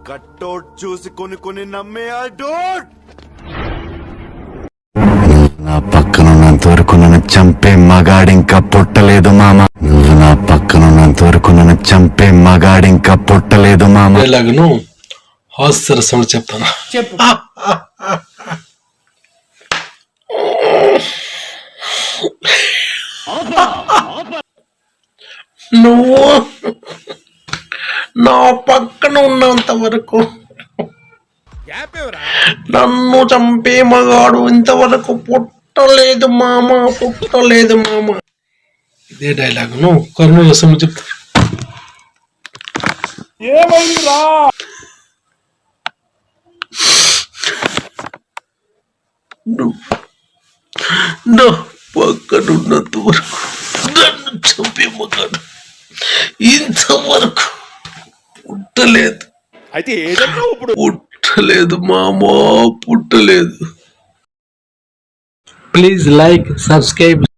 Cutout చూసి కొన్ని నమ్మే డోంట్. నా పక్కనున్నంత వరకు నన్ను చంపే మగాడింకా పుట్టలేదు మామ. నువ్వు నా పక్కనున్నంత వరకు నన్ను చంపే మగాడింకా పుట్టలేదు మామ. ఇలాగను హాస్యరసంలో చెప్తాను. చెప్పు. నువ్వు నా పక్కన ఉన్నంత వరకు నన్ను చంపే మగాడు ఇంతవరకు పుట్టలేదు మామ, పుట్టలేదు మామ. ఇదే డైలాగును కర్నూలు రసంలో చెప్తాను. నా పక్కనున్నంత వరకు నన్ను చంపే మగాడు ఇంతవరకు పుట్టలేదు. అయితే ఏదన్నా ఇప్పుడు పుట్టలేదు మామా, పుట్టలేదు. Please like, subscribe.